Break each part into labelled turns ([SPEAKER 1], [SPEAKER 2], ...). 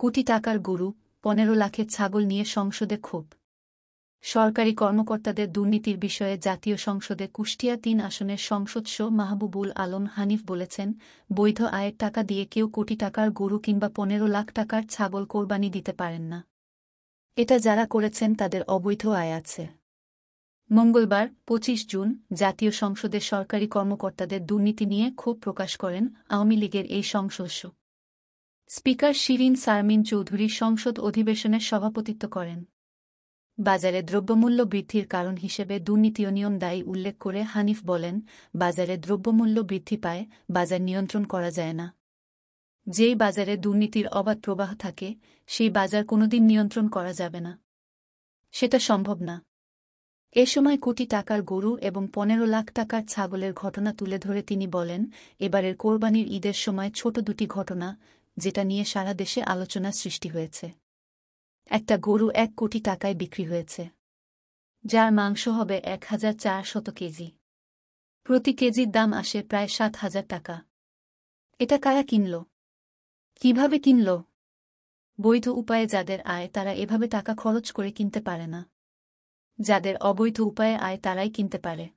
[SPEAKER 1] কোটি টাকার গরু, 15 লাখের ছাগল নিয়ে সংসদে ক্ষোভ। সরকারি কর্মকর্তাদের দুর্নীতির বিষয়ে জাতীয় সংসদে কুষ্টিয়া ৩ আসনের সংসদসহ মাহবুবুল আলম হানিফ বলেছেন, বৈধ আয়ের টাকা দিয়ে কেউ কোটি টাকার গরু কিংবা 15 লাখ টাকার ছাগল কোরবানি দিতে পারেন না। এটা যারা করেছেন তাদের অবৈধ আয় আছে। মঙ্গলবার ২৫ জুন জাতীয় সংসদে সরকারি কর্মকর্তাদের দুর্নীতি নিয়ে ক্ষোভ প্রকাশ করেন আওয়ামী লীগের এই সংসদ। স্পিকার শিরিন শারমিন চৌধুরী সংসদ অধিবেশনের সভাপতিত্ব করেন। বাজারে দ্রব্যমূল্য বৃদ্ধির কারণ হিসেবে দুর্নীতি অনিয়ম দায়ী উল্লেখ করে হানিফ বলেন, বাজারে দ্রব্যমূল্য বৃদ্ধি পায়, বাজার নিয়ন্ত্রণ করা যায় না। যেই বাজারে দুর্নীতির অবাধ প্রবাহ থাকে, সেই বাজার কোনোদিন নিয়ন্ত্রণ করা যাবে না। সেটা সম্ভব না। এ সময় কোটি টাকার গরু এবং 15 লাখ টাকার ছাগলের ঘটনা তুলে ধরে তিনি বলেন, এবারের কোরবানির ঈদের সময় ছোট দুটি ঘটনা, যেটা নিয়ে সারা দেশে আলোচনা সৃষ্টি হয়েছে। একটা গরু 1 কোটি টাকায় বিক্রি হয়েছে, যার মাংস হবে 1400 কেজি। প্রতি কেজির দাম আসে প্রায় 7,000 টাকা। এটা কারা কিনল? কিভাবে কিনল? বৈধ উপায়ে যাদের আয় তারা এভাবে টাকা খরচ করে কিনতে পারে না। যাদের অবৈধ উপায়ে আয় তারাই কিনতে পারে।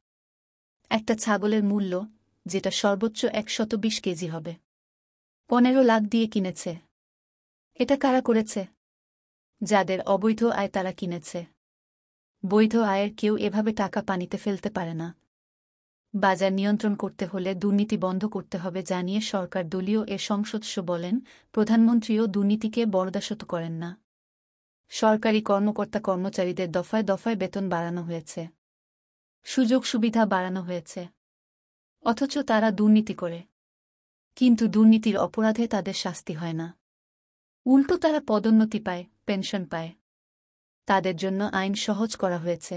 [SPEAKER 1] একটা ছাগলের মূল্য, যেটা সর্বোচ্চ 120 কেজি হবে, 15 লাখ দিয়ে কিনেছে। এটা কারা করেছে? যাদের অবৈধ আয় তারা কিনেছে। বৈধ আয়ের কেউ এভাবে টাকা পানিতে ফেলতে পারে না। বাজার নিয়ন্ত্রণ করতে হলে দুর্নীতি বন্ধ করতে হবে জানিয়ে সরকার দলীয় এ সংসদস্য বলেন, প্রধানমন্ত্রীও দুর্নীতিকে বরদাস্ত করেন না। সরকারি কর্মকর্তা-কর্মচারীদের দফায় দফায় বেতন বাড়ানো হয়েছে, সুযোগ সুবিধা বাড়ানো হয়েছে, অথচ তারা দুর্নীতি করে। কিন্তু দুর্নীতির অপরাধে তাদের শাস্তি হয় না। উল্টো তারা পদোন্নতি পায়, পেনশন পায়। তাদের জন্য আইন সহজ করা হয়েছে।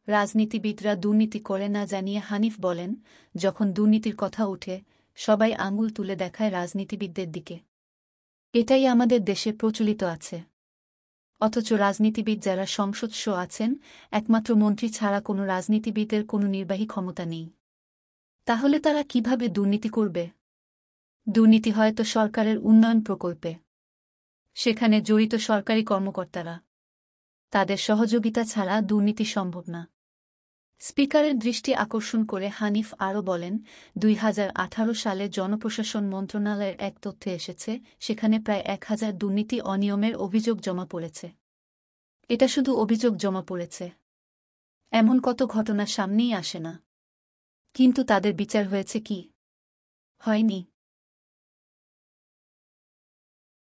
[SPEAKER 1] রাজনীতিবিদরা দুর্নীতি করে না জানিয়ে হানিফ বলেন, যখন দুর্নীতির কথা ওঠে, সবাই আঙুল তুলে দেখায় রাজনীতিবিদদের দিকে। এটাই আমাদের দেশে প্রচলিত আছে। অথচ রাজনীতিবিদ যারা সংসদস্য আছেন, একমাত্র মন্ত্রী ছাড়া কোনো রাজনীতিবিদের কোনো নির্বাহী ক্ষমতা নেই। তাহলে তারা কিভাবে দুর্নীতি করবে? দুর্নীতি হয়তো সরকারের উন্নয়ন প্রকল্পে। সেখানে জড়িত সরকারি কর্মকর্তারা। তাদের সহযোগিতা ছাড়া দুর্নীতি সম্ভব না। স্পিকারের দৃষ্টি আকর্ষণ করে হানিফ আরও বলেন, 2018 সালে জনপ্রশাসন মন্ত্রণালয়ের এক তথ্যে এসেছে, সেখানে প্রায় 1000 দুর্নীতি অনিয়মের অভিযোগ জমা পড়েছে। এটা শুধু অভিযোগ জমা পড়েছে। এমন কত ঘটনা সামনেই আসে না। কিন্তু তাদের বিচার হয়েছে কি? হয়নি।